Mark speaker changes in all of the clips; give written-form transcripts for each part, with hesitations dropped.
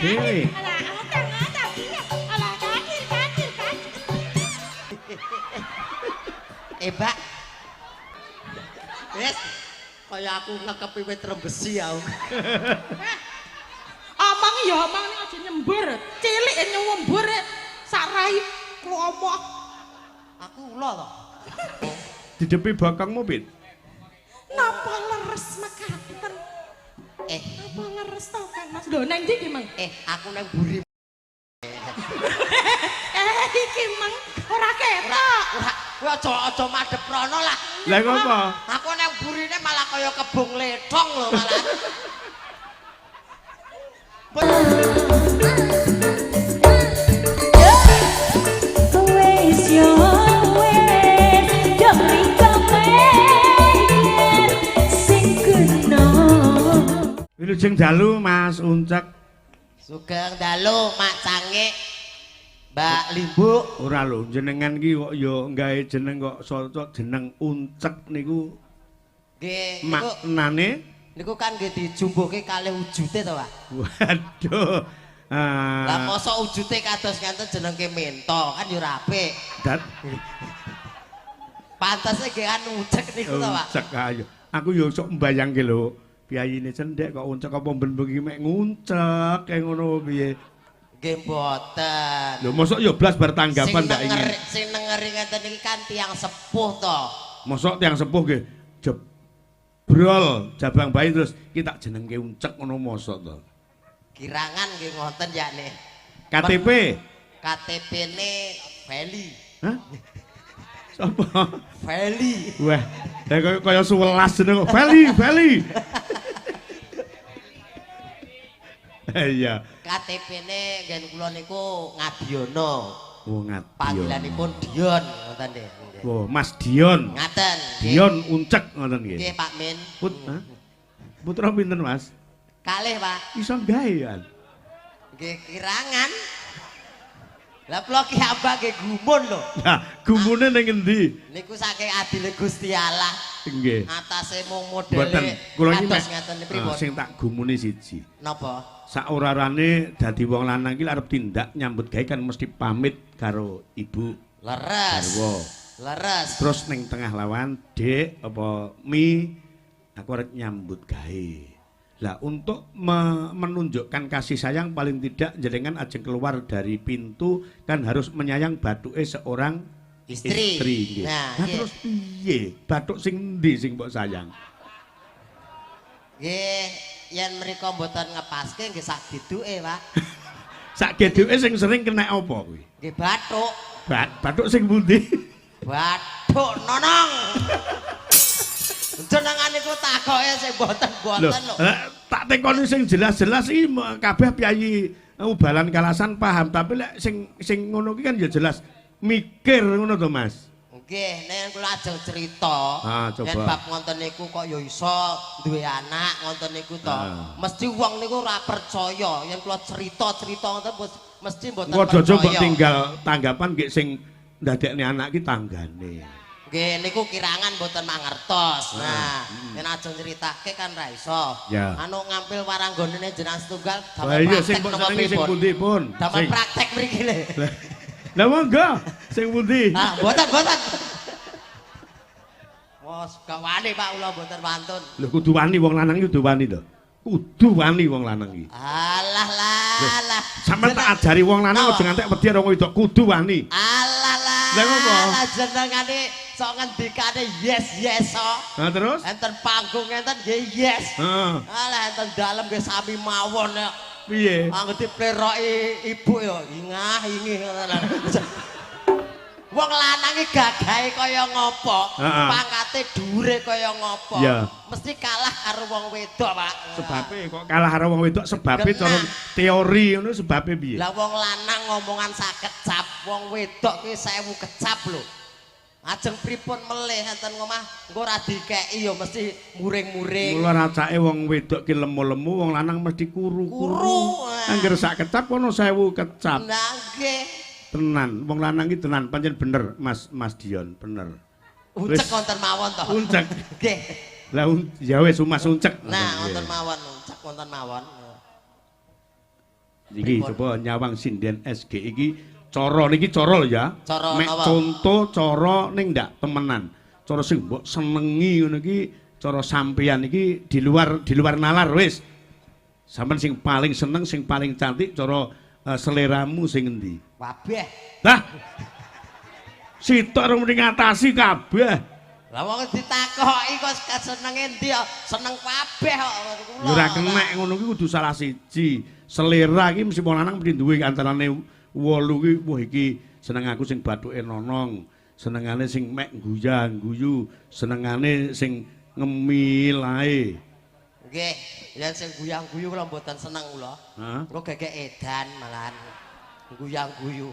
Speaker 1: dhewe.
Speaker 2: Alah, ngata iki. Alah, kacir.
Speaker 3: Mbak. Wes kaya aku ngekepi wit rembesi ya.
Speaker 2: Omong ya omong ning aja nyembur. Cilik nyembur sak rai klomo.
Speaker 3: Aku ula to.
Speaker 1: Didepi bakangmu, Pit.
Speaker 2: Napa leres mekaten? Napa leres to, Kang Mas? Lho nang ndi ki, Mang?
Speaker 3: Aku nang buri.
Speaker 2: Iki Mang ora ketok.
Speaker 3: Kowe aja madhep rono lah.
Speaker 1: Lah ngopo?
Speaker 3: Aku nang burine malah kaya kebung ledong lho malah.
Speaker 1: Wilujeng dalu Mas Uncek.
Speaker 3: Sugeng dalu Mak Cangik. Mbak Limbu.
Speaker 1: Ora lho, jenengan ki kok ya gawe jeneng kok cocok jeneng Uncek niku.
Speaker 3: Nggih,
Speaker 1: maknane
Speaker 3: niku kan nggih dijumbuhke kalih wujute to, Pak.
Speaker 1: Waduh.
Speaker 3: Lah mosok wujute kados ngenten jenengke Mento kan ya ora apik.
Speaker 1: Dat
Speaker 3: Pantese nggih kan Uncek niku to, Pak.
Speaker 1: Uncek ayo. Aku yo sok mbayangke lho, piyayine cendhek kok Uncek apa ben bengi mek nguncek kaya ngono piye.
Speaker 3: Nggih mboten.
Speaker 1: Lho mosok yo blas bar tanggapan ndak ingin.
Speaker 3: Sing nengeri ngeten iki kan tiyang sepuh to.
Speaker 1: Mosok tiyang sepuh nggih jebrol jabang bayi terus kita jenengke Uncek ngono mosok to.
Speaker 3: Kirangan nggih ngoten yakne.
Speaker 1: KTP.
Speaker 3: KTP-ne Feli.
Speaker 1: Hah? Sopo?
Speaker 3: Feli.
Speaker 1: Wah, kaya 11 jeneng kok. Feli. Iya.
Speaker 3: KTP-ne ngen kula niku Ngadiono.
Speaker 1: Oh, Ngadiono.
Speaker 3: Panggilanipun Dion ngoten nggih.
Speaker 1: Oh, Mas Dion.
Speaker 3: Ngaten.
Speaker 1: Dion Uncek ngoten nggih.
Speaker 3: Nggih, Pak Min.
Speaker 1: Putra pinten, Mas?
Speaker 3: Kalih, Pak.
Speaker 1: Iso gawean.
Speaker 3: Nggih, kirangan. Lah kula ki ambak nggih gumun lho.
Speaker 1: Lah, gumune ning endi?
Speaker 3: Niku saking adile Gusti Allah.
Speaker 1: Nggih.
Speaker 3: Atase mung
Speaker 1: Mboten,
Speaker 3: modele
Speaker 1: kula iki
Speaker 3: kados ngaten pripun.
Speaker 1: sing tak gumune siji.
Speaker 3: Napa?
Speaker 1: Saurarane dadi wong lanang iki arep tindak nyambut gawe kan mesti pamit karo ibu.
Speaker 3: Leres.
Speaker 1: Garwa.
Speaker 3: Leres.
Speaker 1: Terus ning tengah lawan, Dek apa Mi aku arep nyambut gawe. Lah untuk menunjukkan kasih sayang paling tidak jenengan ajeng keluar dari pintu kan harus menyayang batuke seorang istri nggih.
Speaker 3: Nah,
Speaker 1: Terus piye? Bathuk sing endi sing mbok sayang?
Speaker 3: Nggih, yen mriko mboten ngepaske nggih sak giduke, Pak.
Speaker 1: Sak geduke sing sering kena apa kuwi?
Speaker 3: Nggih bathuk.
Speaker 1: Bathuk sing pundi?
Speaker 3: Bathuk nonong. Jenengan niku takoke sing boten-boten lho.
Speaker 1: Tak tekoni sing jelas-jelas iki kabeh piyayi ubalan kalasan paham, tapi lek sing ngono ki kan ya jelas mikir ngono to, Mas.
Speaker 3: Nggih, nek kula ajeng cerita, yen bab ngonten niku kok ya iso duwe anak ngonten niku to. Mesti wong niku ora percaya yen kula cerita-cerita ngoten mesti mboten percaya.
Speaker 1: Kok mbok tinggal tanggapan nggih sing ndadekne anak ki tanggane.
Speaker 3: Nggih niku kirangan mboten mangertos. Nah, yen ajeng critake kan ra iso. Anu ngampil waranggone jenengan setunggal damel praktek napa
Speaker 1: pripun? Sing pundi pun?
Speaker 3: Damel praktek mriki lho.
Speaker 1: Lah monggo, sing pundi?
Speaker 3: Ah, mboten. Wes gak wani Pak kula mboten wantun.
Speaker 1: Lho kudu wani wong lanang iki kudu wani to. Kudu wani wong lanang iki.
Speaker 3: Alah lah.
Speaker 1: Sampeyan tak ajari wong lanang aja ngantek wedi karo wedok kudu wani.
Speaker 3: Alah lah.
Speaker 1: Lah ngopo?
Speaker 3: Lah jenengane sok ngendikane yes so.
Speaker 1: Nah terus?
Speaker 3: Enten panggung enten nggih yes.
Speaker 1: Heeh.
Speaker 3: Alah enten dalem nggih sami mawon ya.
Speaker 1: Piye?
Speaker 3: Anggo dipleroki ibu ya ingah-ingih ngono. Wong lanang iki gagahe kaya ngopo, pangkate dhuwure kaya ngopo. Mesti kalah karo wong wedok, Pak.
Speaker 1: Sebabe kok kalah karo wong wedok sebabe cara teori ngono sebabe piye?
Speaker 3: Lah wong lanang ngomongan 50 kecap, wong wedok kuwi 1000 kecap lho. Ajeng pripun melih enten ngomah engko ora dikeki ya mesti muring-muring.
Speaker 1: Mula racake wong wedok ki lemu-lemu, wong lanang mesti kuru-kuru. Angger sak kecap ono 1000 kecap.
Speaker 3: Nah nggih.
Speaker 1: Tenan, wong lanang iki tenan pancen bener Mas Dion, bener.
Speaker 3: Uncek wonten mawon to.
Speaker 1: Uncek.
Speaker 3: Nggih.
Speaker 1: Lah ya wis Mas Uncek.
Speaker 3: Nah, wonten mawon, uncek wonten mawon.
Speaker 1: Iki coba Nyawang Sinden SG iki cara niki cara lho ya. Mek contoh cara ning ndak temenan. Cara sing mbok senengi ngono iki cara sampeyan iki di luar nalar wis. Sampeyan sing paling seneng, sing paling cantik cara seleramu sing endi?
Speaker 3: Kabeh.
Speaker 1: Lah. Sitok rung ngatasi kabeh.
Speaker 3: Lah wong ditakoki kok senenge endi ya? Seneng kabeh kok kula.
Speaker 1: Ora kenek ngono ki kudu salah siji. Selera iki mesti wong lanang mesti duwe antarane 8 ki wah iki seneng aku sing bathuke nonong, senengane sing mek guyang-guyu, senengane sing ngemil ae.
Speaker 3: Nggih, yen sing guyang-guyu kula mboten seneng kula. Kula gegek edan malahan guyang-guyu.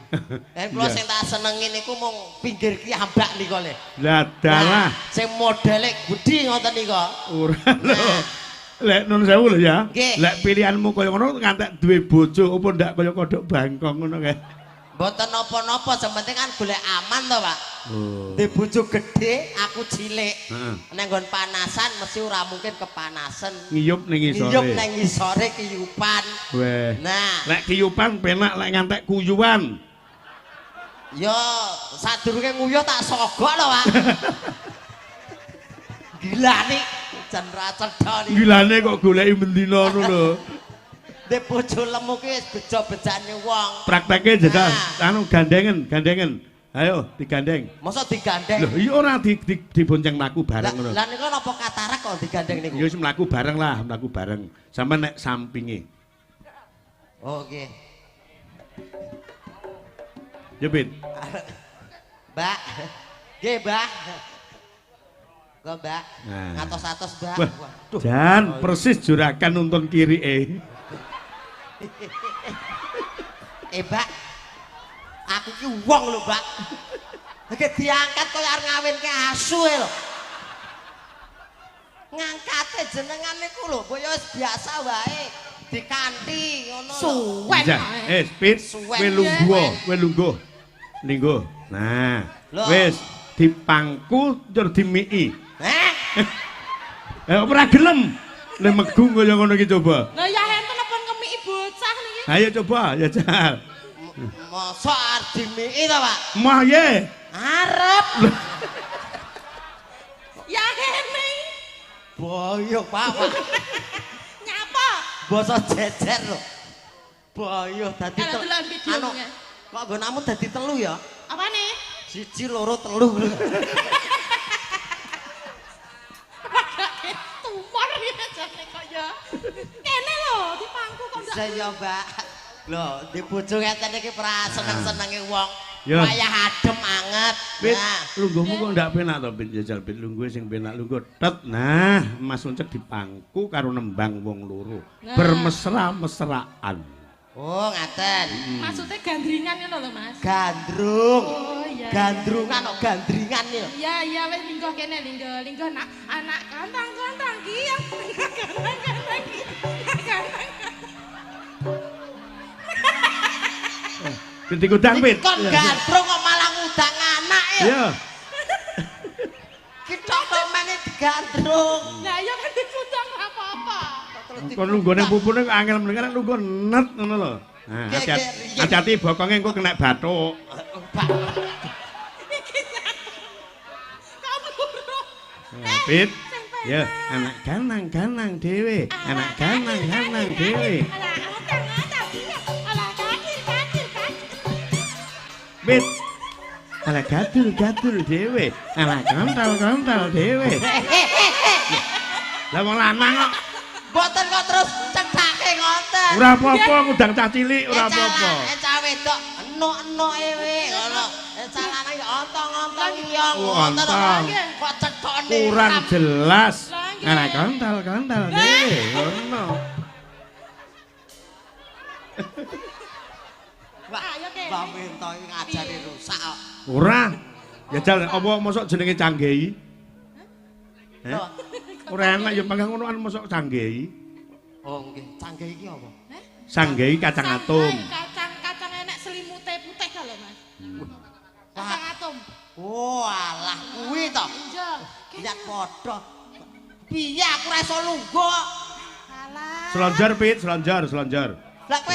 Speaker 3: Kula sing tak senengi niku mung pinggir ki ambak nika lho.
Speaker 1: Lah dalah
Speaker 3: sing modele gedhi ngoten nika.
Speaker 1: Ora lho. Lek nun sewu lho ya. Lek pilihanmu kaya ngono ngantek duwe bojo apa ndak kaya kodhok bangkong ngono kae.
Speaker 3: Mboten napa-napa, sementing kan golek aman to, Pak. Duwe bojo gedhe, aku cilik. Nek nggon panasan mesti ora mungkin kepanasan.
Speaker 1: Ngiyup ning isore.
Speaker 3: Ngiyup ning isore kiyupan.
Speaker 1: Weh.
Speaker 3: Nah,
Speaker 1: lek kiyupan penak lek ngantek kuyuan.
Speaker 3: Ya sadurunge nguyuh tak sogok lho, Pak. Gilane jan ra cedha iki.
Speaker 1: Gilane kok goleki mendina ngono lho.
Speaker 3: Dek bojo lemu ki wis bejo-bejane wong.
Speaker 1: Prakteke jajal anu gandengen. Ayo digandeng.
Speaker 3: Masa digandeng?
Speaker 1: Lho iya ora dibonceng mlaku bareng ngono.
Speaker 3: Lah niku napa katarak kok digandeng niku?
Speaker 1: Ya wis mlaku bareng. Sampe nek sampinge.
Speaker 3: Oh nggih.
Speaker 1: Ya Bin.
Speaker 3: Mbak. Nggih, Mbak. Kok Mbak? Ngatos-atos, Mbak.
Speaker 1: Waduh. Jan persis jurakan nuntun kirike.
Speaker 3: Mbak. Aku ki wong lho, Mbak. Nek diangkat kaya arep ngawinke asu lho. Ngangkate jenengan niku lho, kaya wis biasa wae. Dikanthi ngono.
Speaker 2: Suwen.
Speaker 1: Pit, kowe lungguh. Linggo. Nah, wis dipangku tur dimiki. Ora gelem. Nek megung kaya ngono iki coba.
Speaker 2: Lah ya enten apa ngemiki bocah niki?
Speaker 1: Ayo coba, ya Jal.
Speaker 3: Masa arep dimiki to, Pak?
Speaker 1: Mah ye.
Speaker 3: Arep.
Speaker 2: Ya kene.
Speaker 3: Boyo, Pak.
Speaker 2: Nyapa?
Speaker 3: Basa jejer lho. Boyo dadi
Speaker 2: Anu
Speaker 3: kok nggonmu dadi telu ya?
Speaker 2: Apane?
Speaker 3: 1 2 3 lho.
Speaker 2: Tumor ya jane kaya. Kene lho dipangku kok ndak.
Speaker 3: Saya Mbak. Lho, di bojo ngeten iki pra seneng-senenge wong.
Speaker 1: Ya.
Speaker 3: Wayah adem anget.
Speaker 1: Pit, lungguhmu kok ndak penak to, Pit? Jajal Pit lungguhe sing penak lungguh. Tet. Nah, Mas Uncek dipangku karo nembang wong loro. Bermesra-mesraan.
Speaker 3: Oh, ngaten.
Speaker 2: Maksudnya gandringan ngono lho, Mas.
Speaker 3: Gandrung.
Speaker 2: Oh iya.
Speaker 3: Gandrungan kok gandringan ya.
Speaker 2: Iya wis linggo kene linggo anak kantang ki ya. Kantang ki.
Speaker 1: Binti kudang, Pit.
Speaker 3: Kon gandrung kok malah ngudang anak ya.
Speaker 1: Iya.
Speaker 3: Kita kok meneh digandrung.
Speaker 2: Lah iya kan dikudang apa-apa.
Speaker 1: Kon lunggone pupune kok angel meneng kan lungguh net ngono lho. Nah, hati-hati bokonge engko kena bathuk. Pit. Ya, anak ganang dhewe. Anak ganang dhewe. Pit. Ala gatul dhewe. Anak gantal dhewe. Lah wong lanang kok
Speaker 3: Mboten kok terus cedhake ngoten.
Speaker 1: ora apa-apa ngundang cah cilik ora apa-apa.
Speaker 3: Cah wedok enuk-enuk ewe ngono. Cah lanang ya ontong-ontong iyong ngoten. Kok cethokne
Speaker 1: Kurang jelas. Anak gantal dhewe ngono.
Speaker 3: Ayo kene. Mbak Minto iki ngajari rusak kok.
Speaker 1: Ora. Ya jal apa mosok jenenge Canggehi? Ora enak ya panggang ngono kan mosok Canggehi.
Speaker 3: Oh nggih, Canggehi iki apa?
Speaker 1: Canggehi kacang atom.
Speaker 2: Kacang enek selimute putih ka lho, Mas. Kacang atom.
Speaker 3: Oh, alah kuwi to.
Speaker 2: Iya.
Speaker 3: Lihat padha. Piye aku ora iso lungguh.
Speaker 2: Alah.
Speaker 1: Selonjor Pit, selonjor.
Speaker 3: Lah kowe.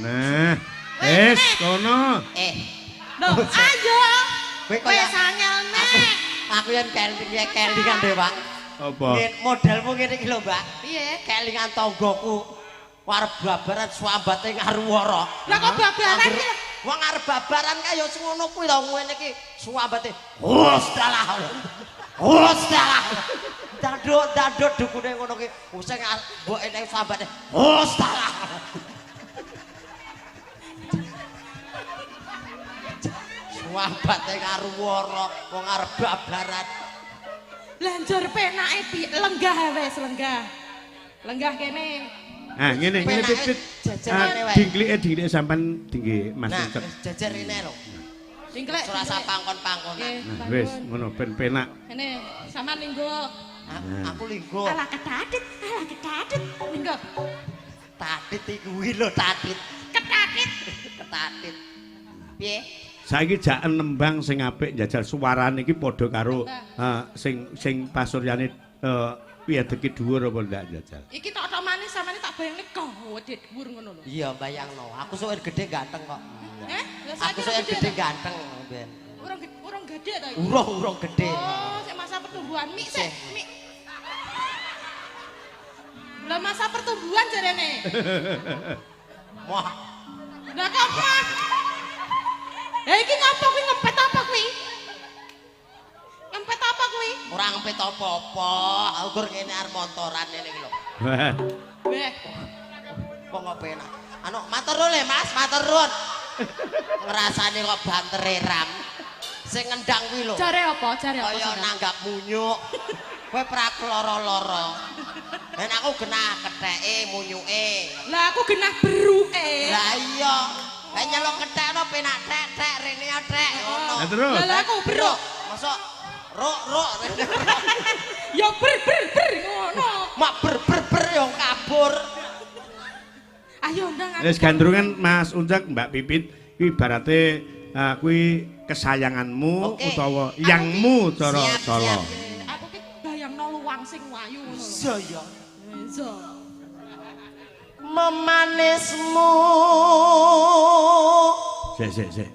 Speaker 1: Nah. Wis kono.
Speaker 2: Loh, ayo.
Speaker 3: Kowe
Speaker 2: sangel nek.
Speaker 3: Aku yen kelingan dhewe, Pak.
Speaker 1: Apa?
Speaker 3: Modelmu ngene iki lho, Mbak.
Speaker 2: Piye?
Speaker 3: Kelingan tanggoku. Arep babaran swambate ngaruwara.
Speaker 2: Lah kok babaran iki?
Speaker 3: Wong arep babaran kae ya ngono kuwi lho ngene iki swambate. Hosdalah. Hosdalah. Daduk dukune ngono ki. Sing mbok nek swambate. Hosdalah. Swambate ngaruwara wong arep babaran.
Speaker 2: Lah njur penake piye? Lenggah wis, lenggah. Lenggah kene.
Speaker 1: Ah, ngene Pit. Dinglike sampean tinggi Mas Ucep.
Speaker 3: Nah, jejer rene lho.
Speaker 2: Dinglek.
Speaker 3: Ora usah pangkon-pangkonan.
Speaker 1: Nah, wis ngono ben penak.
Speaker 2: Kene, sampean linggo.
Speaker 3: Aku linggo.
Speaker 2: Alah ketadit. Linggo.
Speaker 3: Tadit iki kuwi lho tadit. Ketadit. Piye?
Speaker 1: Saiki jak nembang sing apik njajal suarane iki padha karo sing pasuryane piye-deki dhuwur apa ndak njajal.
Speaker 2: Iki tok manis sampeyan tak bayangne gawedhe dhuwur ngono lho.
Speaker 3: Iya, bayangno. Aku sok gede ganteng kok.
Speaker 2: Aku
Speaker 3: sok gede ganteng ben.
Speaker 2: Urung gede ta iki?
Speaker 3: Urung gede.
Speaker 2: Oh, sik masa pertumbuhan mik sik. Lah masa pertumbuhan jarene.
Speaker 3: Wah.
Speaker 2: Lah kok mah? Iki ngapa kuwi ngempet apa kuwi? Ngempet apa kuwi?
Speaker 3: Ora ngempet apa-apa. Ukur kene arep montoran ngene iki lho.
Speaker 2: Weh.
Speaker 3: Kok kok penak. Anu matur nuwun le Mas, matur nuwun. Ngrasane kok bantere ram. Sing ngendang kuwi lho.
Speaker 2: Jare apa?
Speaker 3: Kaya nanggap munyuk. Kowe prak lara-lara. Ben aku genah ketheke munyuke.
Speaker 2: Lah aku genah beruke.
Speaker 3: Lah iya. Kayak nyelok ketekno penak tek rene ya tek ngono.
Speaker 1: Lah terus.
Speaker 2: Lah aku beruk.
Speaker 3: Masuk ruk
Speaker 2: Ya ber ngono.
Speaker 3: mak ber yo kabur.
Speaker 2: Ayo ndang aku.
Speaker 1: Wis gandrungan Mas Uncak Mbak Pipit kuwi ibarate kuwi kesayanganmu utawa yangmu cara Solo.
Speaker 2: Aku ki bayangno luwang sing wayu ngono lho.
Speaker 3: Iya ya.
Speaker 2: Iya.
Speaker 3: Memanismu.
Speaker 1: Sik.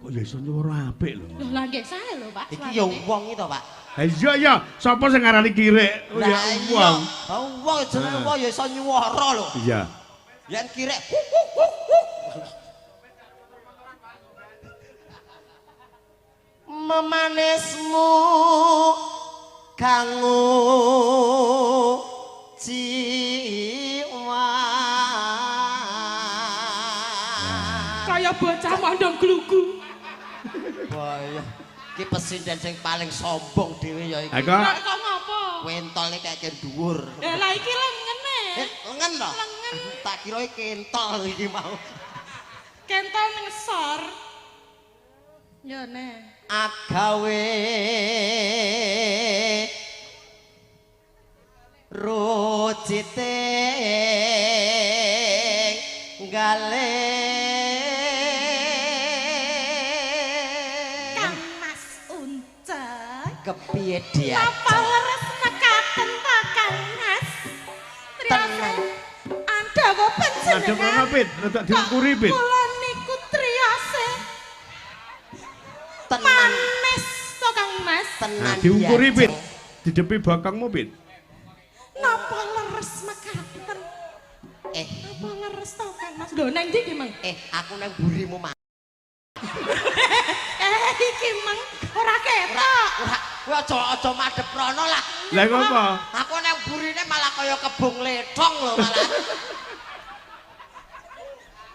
Speaker 1: Kok ya iso nyuwara apik lho.
Speaker 2: Loh lah nggih sae lho, Pak.
Speaker 3: Iki ya wong iki to, Pak.
Speaker 1: Ha iya ya, sapa sing ngarani kirek? Oh ya wong.
Speaker 3: Ha wong jenenge wong ya iso nyuwara lho.
Speaker 1: Iya.
Speaker 3: Yen kirek. Memanismu kanggo jiwa.
Speaker 2: Kaya bocah mondong glugu.
Speaker 3: Wah, iya. Iki presiden sing paling sombong dhewe ya iki.
Speaker 1: Ha
Speaker 2: Kok ngopo?
Speaker 3: Wentole kaya dhuwur.
Speaker 2: Lah iki lengene.
Speaker 3: Lengen to?
Speaker 2: Lengen.
Speaker 3: Tak kira iki kentol iki mau.
Speaker 2: Kentol ning sor. Ya ne.
Speaker 3: Agawe rucite gale
Speaker 2: Kang Mas Uncak.
Speaker 3: kepiye dia
Speaker 2: Napa leres mekaten ta Kang Mas?
Speaker 3: Tenang.
Speaker 2: Anda kok panjenengan?
Speaker 1: Ada kono Pit, rada diukuri Pit.
Speaker 2: Kula niku triase.
Speaker 3: tenan
Speaker 2: Manis to Kang Mas.
Speaker 3: tenan
Speaker 1: Diukuri
Speaker 3: dia,
Speaker 1: Pit.
Speaker 3: Ceng.
Speaker 1: Didepi bakangmu Pit.
Speaker 2: Napa leres mekaten? Napa leres to Kang Mas? Lho nang ndi ki Mang?
Speaker 3: Aku nang burimu mah
Speaker 2: Iki Mang ora ketok.
Speaker 3: ora kowe aja madhep rono lah.
Speaker 1: Lah ngopo?
Speaker 3: Aku nang burine malah kaya kebung ledong lho malah.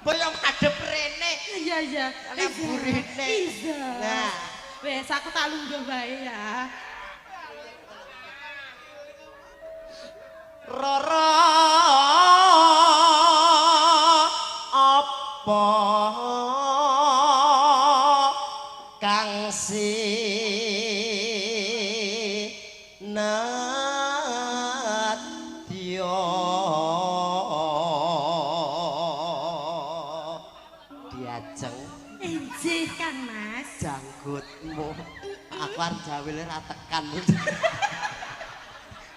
Speaker 3: Boyo madhep rene.
Speaker 2: Iya.
Speaker 3: Nang burine.
Speaker 2: Iya.
Speaker 3: Nah,
Speaker 2: Wes aku tak lungguh bae ya.
Speaker 3: Rara apa kang sinadya diajeng
Speaker 2: Injih Kang Mas.
Speaker 3: janggutmu aku arep jawile ra tekan.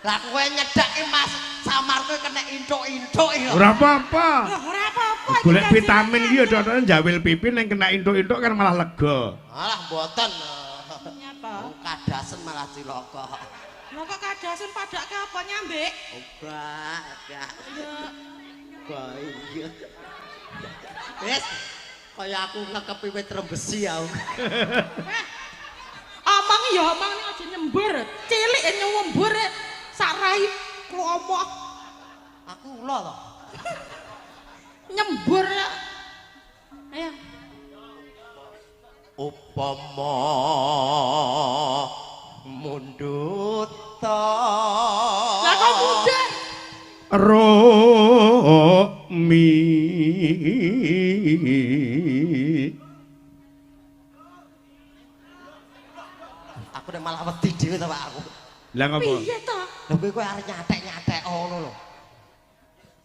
Speaker 3: Lah kowe nyedaki Mas Samar kowe kena intuk-intuk iki.
Speaker 1: Ora apa-apa.
Speaker 2: Loh, ora apa-apa
Speaker 1: golek vitamin iki ya dokter njawil pipi ning kena intuk-intuk kan malah lega.
Speaker 3: Alah mboten.
Speaker 2: Nyapa?
Speaker 3: Kadasen malah cilaka.
Speaker 2: Lah kok kadasen padake apa nyambik?
Speaker 3: Enggak.
Speaker 2: Ya.
Speaker 3: Iya. Wes kaya aku ngekepi wit rembesi ya.
Speaker 2: Omong ya omong ning aja nyembur. Cilik nyembur sak rai klomo.
Speaker 3: Aku ula to.
Speaker 2: Nyembur. Ayo.
Speaker 3: Upama mundut ta.
Speaker 2: Lah kok mundur?
Speaker 1: Romi
Speaker 3: aku nek malah wedi dhewe to Pak aku.
Speaker 1: Lah ngopo?
Speaker 2: Piye to?
Speaker 3: Lha kowe arep nyatek-nyatek ngono lho.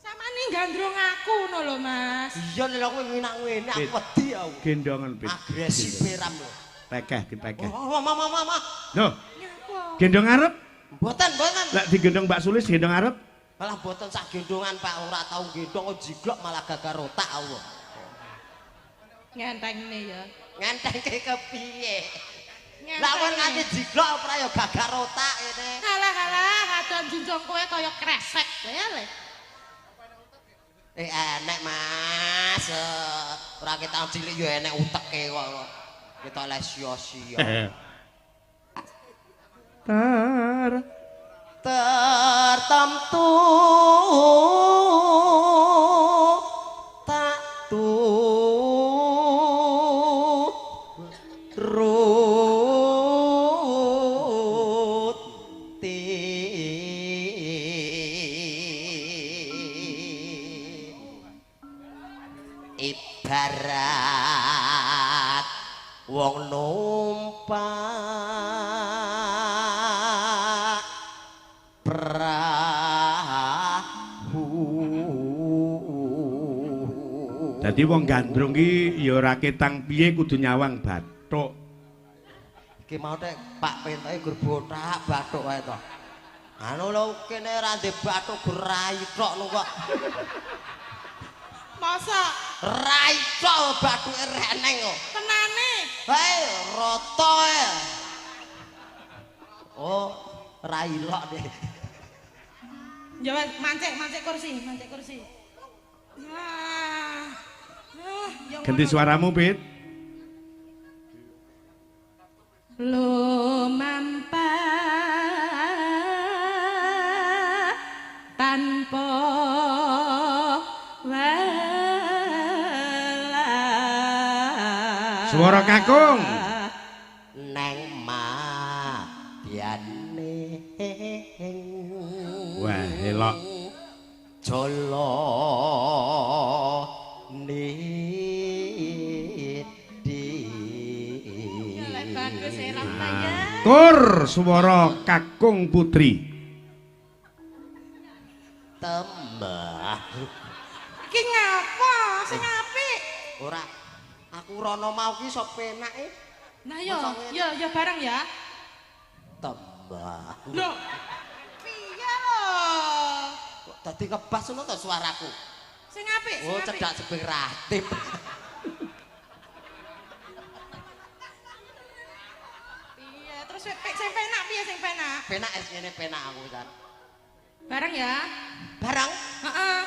Speaker 2: Samane gandrung aku ngono lho, Mas.
Speaker 3: Iya nek kowe nginak-nginak aku wedi aku.
Speaker 1: Gendongan pit.
Speaker 3: Agresif ram lho.
Speaker 1: Pekeh dipekeh.
Speaker 3: Mama.
Speaker 1: Loh,
Speaker 2: Nyapa?
Speaker 1: gendong arep?
Speaker 3: Mboten.
Speaker 1: Lah digendong Mbak Sulis gendong arep?
Speaker 3: Malah mboten sak gendongan Pak, ora tau gendong kok jiglok malah gagar otak aku.
Speaker 2: Ngentengne ya.
Speaker 3: Ngentengke kepiye?
Speaker 2: Ngentengne.
Speaker 3: Lah kon nganti jiglok ora ya gagar otak ngene.
Speaker 2: Halah, adon junjung kowe kaya kresek kowe le.
Speaker 3: Enek Mas. Ora ketok cilik ya enek uteke kok. Ketok les sia-sia. Tertentu tak turuti ibarat wong numpak perahu.
Speaker 1: Dadi wong gandrung ki ya ora ketang piye kudu nyawang bathuk.
Speaker 3: Iki mau nek Pak pentoke gur botak bathuk wae to. Anu lho kene ra ndek bathuk gur rai tok lho kok.
Speaker 2: Masa
Speaker 3: Rai tok bathuke reneng kok.
Speaker 2: tenane?
Speaker 3: Hei, rata e. Oh, rai lok deh.
Speaker 2: Ya wes mancik kursi. Nah. Yang
Speaker 1: Ganti suaramu, Pit.
Speaker 2: Lo mampat tanpa welas.
Speaker 1: Suara kakung.
Speaker 3: Neng madyane.
Speaker 1: Wah, elok.
Speaker 3: Jolo nidi.
Speaker 2: Ya lek bagus serang ya.
Speaker 1: Kur suara kakung putri.
Speaker 3: Tembah.
Speaker 2: Iki ngapa? Sing apik.
Speaker 3: Ora. Aku rono mau ki sop penake.
Speaker 2: Nah ya bareng ya.
Speaker 3: Tembah.
Speaker 2: Loh. Piye lho?
Speaker 3: Kok dadi ngebas ngono to suaraku.
Speaker 2: Sing apik,
Speaker 3: Oh, cedak sebeng ratip.
Speaker 2: Iya, terus sing penak piye sing penak?
Speaker 3: Penak es ngene penak aku kan.
Speaker 2: Bareng ya?
Speaker 3: Barang?
Speaker 2: Heeh.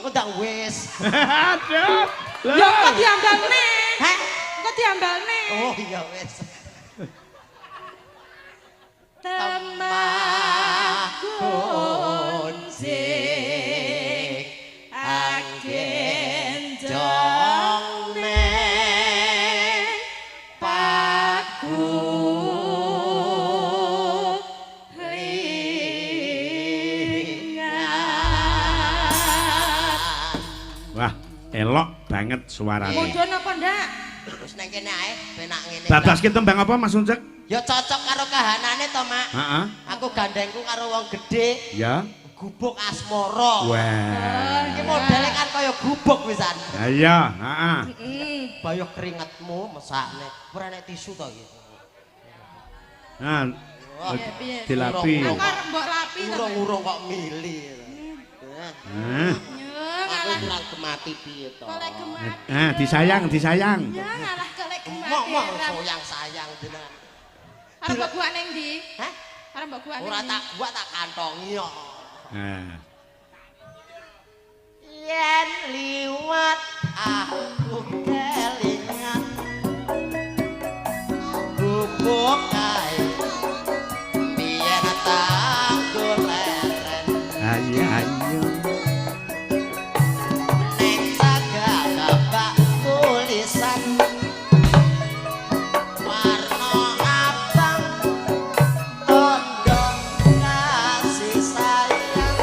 Speaker 3: Udah wis.
Speaker 1: Aduh.
Speaker 2: Ya kok diambalne?
Speaker 3: Hah?
Speaker 2: Kok diambalne?
Speaker 3: Oh iya wis.
Speaker 2: Temakun sing agen
Speaker 3: Jong
Speaker 2: neng paku ringan.
Speaker 1: Wah, elok banget suaranya.
Speaker 2: Mudun apa ndak?
Speaker 3: Wis nang kene ae penak ngene.
Speaker 1: Babaske tembang apa Mas Uncek?
Speaker 3: Ya cocok karo kahanane to, Mak.
Speaker 1: Heeh.
Speaker 3: Aku gandengku karo wong gedhe.
Speaker 1: Ya.
Speaker 3: Gubuk asmara.
Speaker 1: Wah.
Speaker 3: Iki modele kan kaya gubuk wisan.
Speaker 1: Ha iya, heeh.
Speaker 3: Bayok keringetmu mesakne. Ora nek tisu to iki.
Speaker 1: Nah,
Speaker 2: Piye?
Speaker 1: dilapi.
Speaker 2: Aku arep mbok lapi to.
Speaker 3: Urung-urung kok mili.
Speaker 1: Nah,
Speaker 2: Nyung.
Speaker 3: Aku kurang gemati piye to.
Speaker 2: Kolek gemati.
Speaker 1: Ah, disayang.
Speaker 2: Ya ngalah kolek gemati.
Speaker 3: Mong sayang jenengan.
Speaker 2: Arep mbok gua ning ndi?
Speaker 3: Hah?
Speaker 2: Arep mbok gua ning ndi?
Speaker 3: Ora tak gua tak kantongi yo.
Speaker 1: Nah.
Speaker 3: Yen liwat aku kelingan gubuk kae biyen tak goleren
Speaker 1: Ayo.
Speaker 3: ning sagak tulisan warna abang tondo kasih sayang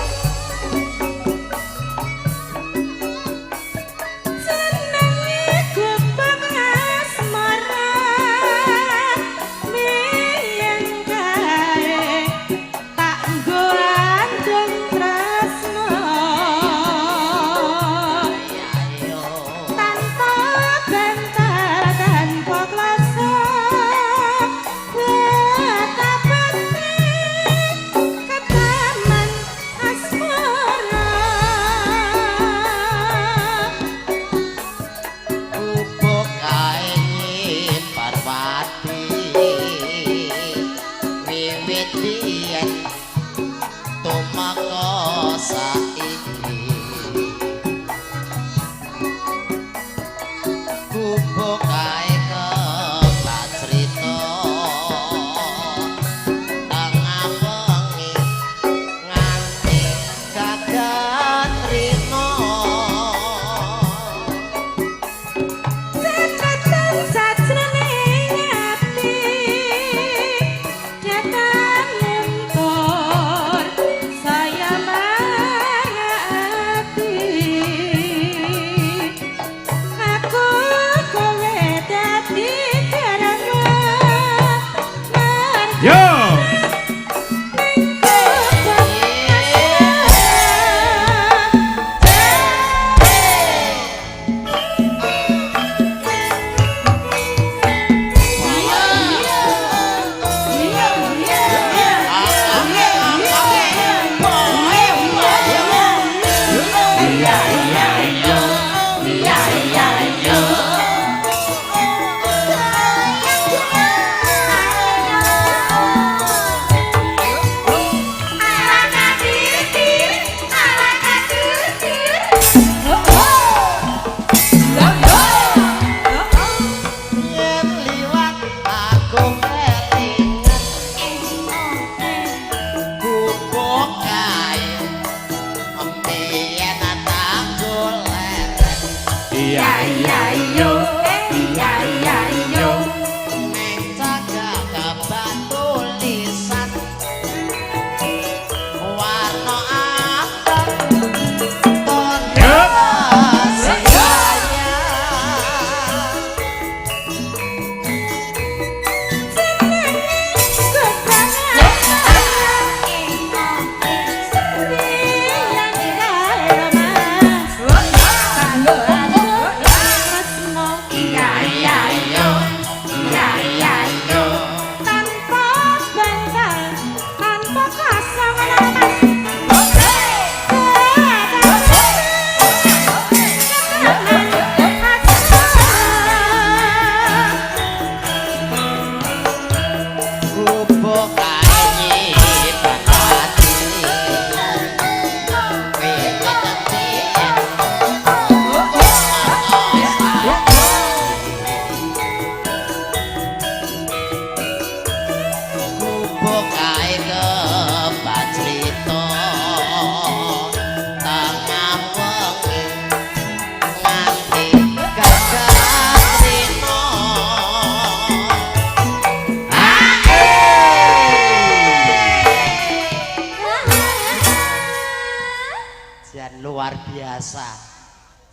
Speaker 3: luar biasa.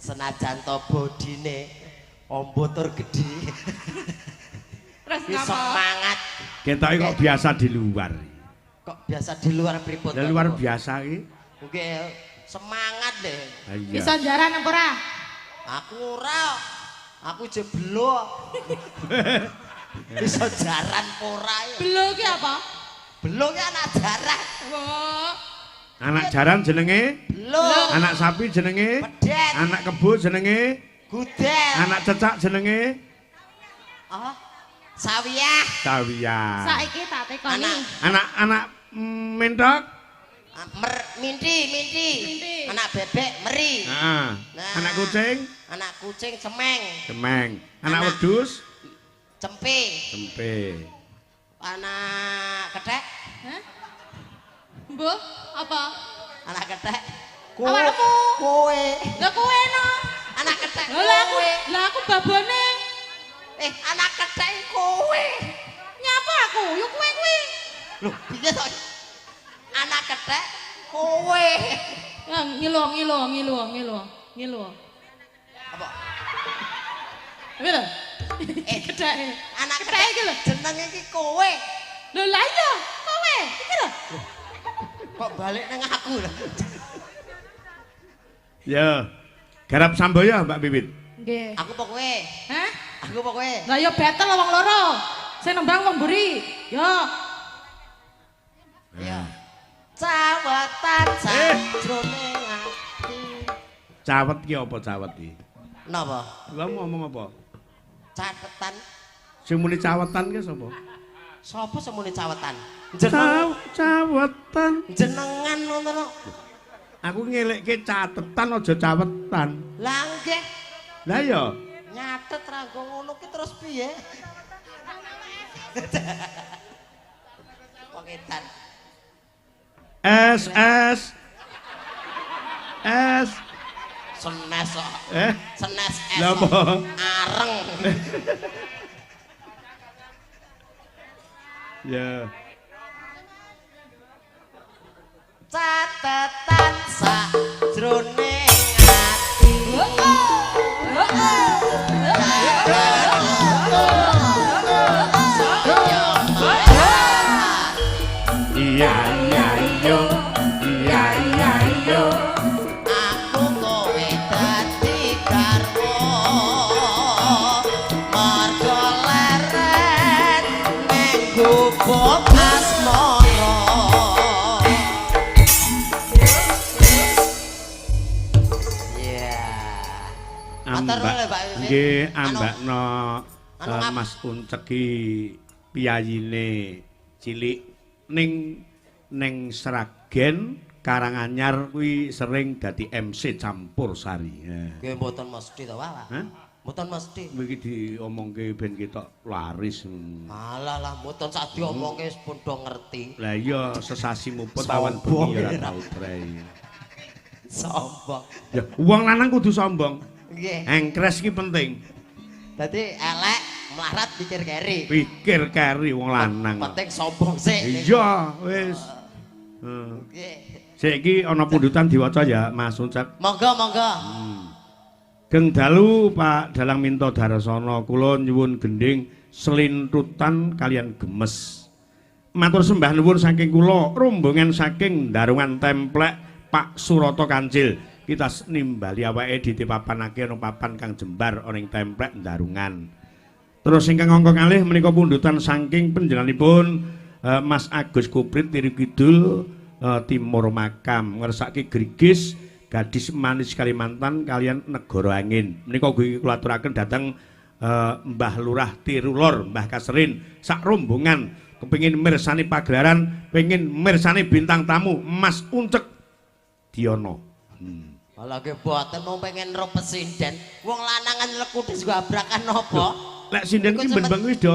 Speaker 3: Senajan to bodine ombo tur gedhe.
Speaker 2: Terus
Speaker 3: semangat.
Speaker 1: Ketoke kok biasa di luar.
Speaker 3: Kok biasa di luar pripun?
Speaker 1: Di luar biasa iki.
Speaker 3: Nggih, semangat deh.
Speaker 2: Iso jaran apa ora?
Speaker 3: Aku ora. Aku jeblo. Iso jaran ora ya.
Speaker 2: Belo ki apa?
Speaker 3: Belo ki anak jaran.
Speaker 2: Wah.
Speaker 1: Anak jaran jenenge?
Speaker 3: Belum.
Speaker 1: Anak sapi jenenge?
Speaker 3: Pedet.
Speaker 1: Anak kebo jenenge?
Speaker 3: Gudel.
Speaker 1: Anak cecak jenenge?
Speaker 3: Oh. Sawiyah.
Speaker 1: Sawiyah.
Speaker 2: Saiki tak tekoni.
Speaker 1: Anak mentok?
Speaker 3: Minti. Anak bebek meri.
Speaker 1: Heeh.
Speaker 3: Nah.
Speaker 1: Anak kucing?
Speaker 3: Anak kucing cemeng.
Speaker 1: Cemeng. Anak wedhus?
Speaker 3: Cempe.
Speaker 1: Cempe.
Speaker 3: Anak kethek?
Speaker 2: Hah? Mbah, apa?
Speaker 3: Anak kethek.
Speaker 2: Awakmu.
Speaker 3: Kowe.
Speaker 2: Lah kowe no.
Speaker 3: Anak kethek.
Speaker 2: Lah aku babone.
Speaker 3: Anak kethek kowe.
Speaker 2: Nyapa aku? Yo kowe kuwi.
Speaker 3: Loh, piye to? Anak kethek kowe.
Speaker 2: Ngilu.
Speaker 3: Apa?
Speaker 2: Wira. Kethek.
Speaker 3: Anak
Speaker 2: kethek iki lho.
Speaker 3: Jenenge iki kowe.
Speaker 2: Lho lah iya, kowe. Iki lho.
Speaker 3: Kok balik nang aku lho.
Speaker 1: Ya. Garap Samboya Mbak Bibit.
Speaker 2: Nggih.
Speaker 3: Aku apa kowe?
Speaker 2: Hah?
Speaker 3: Aku apa kowe?
Speaker 2: Lah ya battle wong loro. Sing nembang wong mburi. Yo.
Speaker 3: Ya. Cawetan sajroning ati.
Speaker 1: Cawet ki apa cawet ki?
Speaker 3: Napa?
Speaker 1: Lah ngomong apa?
Speaker 3: Catetan.
Speaker 1: Sing muni cawetan ki sapa?
Speaker 3: Sapa sing muni cawetan?
Speaker 1: Cawetan.
Speaker 3: Jenengan ngono.
Speaker 1: Aku ngelekke catetan aja cawetan.
Speaker 3: Lah nggih.
Speaker 1: Lah ya.
Speaker 3: Nyatet ra ngono ki terus piye? Wong edan.
Speaker 1: S.
Speaker 3: Senes kok. Senes es.
Speaker 1: Lah apa?
Speaker 3: Areng.
Speaker 1: Ya.
Speaker 3: Catetan sajroning ati.
Speaker 1: Iya yo.
Speaker 3: Aku kowe dadi garwa. Marga leren ning gubuk asmara.
Speaker 1: Nggih, ambakno Mas Uncek ki piyayine cilik ning Sragen Karanganyar kuwi sering dadi MC campur sari.
Speaker 3: Nggih mboten mesti to, Pak.
Speaker 1: Hah?
Speaker 3: Mboten mesti.
Speaker 1: Iki diomongke ben ketok laris.
Speaker 3: Alah lah mboten sak diomongke pun do ngerti.
Speaker 1: Lah iya sesasi muput awan bengi ora tau brei.
Speaker 3: Sombong.
Speaker 1: Ya wong lanang kudu sombong.
Speaker 3: Nggih.
Speaker 1: Engkres ki penting.
Speaker 3: Dadi elek melarat pikir keri.
Speaker 1: Pikir kari wong lanang.
Speaker 3: Penting sombong sik.
Speaker 1: Iya, wis.
Speaker 3: Nggih.
Speaker 1: Saiki ana pundutan diwaca ya Mas Uncek.
Speaker 3: Monggo.
Speaker 1: Geng dalu Pak Dalang Minto Darasana kula nyuwun gending selintutan kalian gemes. Matur sembah nuwun saking kula rombongan saking Darungan Templek Pak Surata Kancil. Kita nimbali awake ditipapanake ana papan kang jembar ana ing Templek Darungan. Terus ingkang angka kalih menika pundutan saking panjenenganipun Mas Agus Kuprit Tiri Kidul Timur Makam ngersake Grigis Gadis Manis Kalimantan kalian Negara Angin. Menika kula aturaken dhateng Mbah Lurah Tirulor, Mbah Kasrin sak rombongan kepengin mirsani pagelaran, pengin mirsani bintang tamu Mas Uncek Diono.
Speaker 3: Ala ge boten mau pengen ro presiden. Wong lanangan lekudis gua abrakan napa?
Speaker 1: Lek sinden ki ben wis do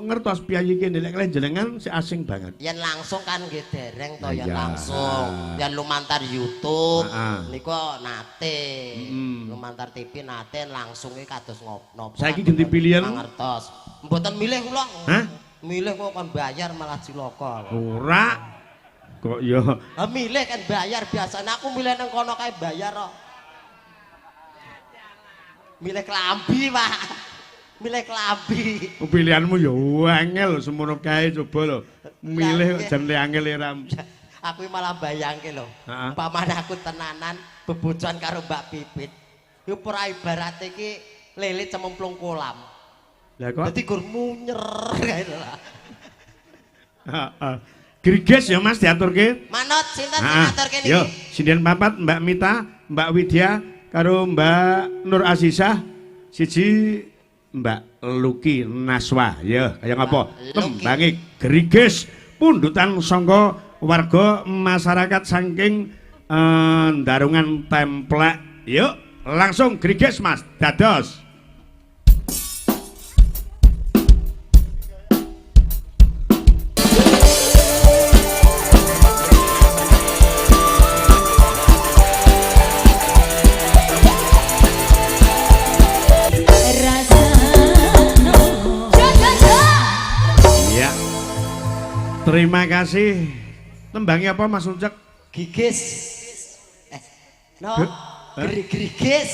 Speaker 1: ngertos piyayi kene lek jenengan si asing banget.
Speaker 3: Yen langsung kan nggih dereng to yen langsung. Yen lumantar YouTube niku nate. Lumantar TV nate langsung iki kados ngopo.
Speaker 1: Saiki ganti pilihan.
Speaker 3: Ngertos. Mboten milih kula.
Speaker 1: Hah?
Speaker 3: Milih kok kon bayar malah cilaka.
Speaker 1: Ora. Kok ya.
Speaker 3: Ha milih kan bayar biasane aku milih nang kono kae bayar kok. Milih klambi, Pak. Milih klambi.
Speaker 1: Pilihanmu ya angel semono kae coba lho. Milih jan angel ora.
Speaker 3: Aku malah bayangke lho. Pamane aku tenanan bebojoan karo Mbak Pipit. Iku ora ibarate iki lele cemplung kolam. Lah kok dadi gur munyer kae lho.
Speaker 1: Heeh. Griges ya Mas diaturke.
Speaker 3: Manut sinten sing ngaturke niki?
Speaker 1: Yo, sinden papat Mbak Mita, Mbak Widya karo Mbak Nur Azizah, siji Mbak Luki Naswa. Ya, kaya ngapa? Tembange Griges pundutan sangka warga masyarakat saking Darungan Templek. Yuk, langsung Griges Mas, dados. Terima kasih. Tembangnya apa Mas Ucek?
Speaker 3: Gigis. No. Griges.
Speaker 1: Griges.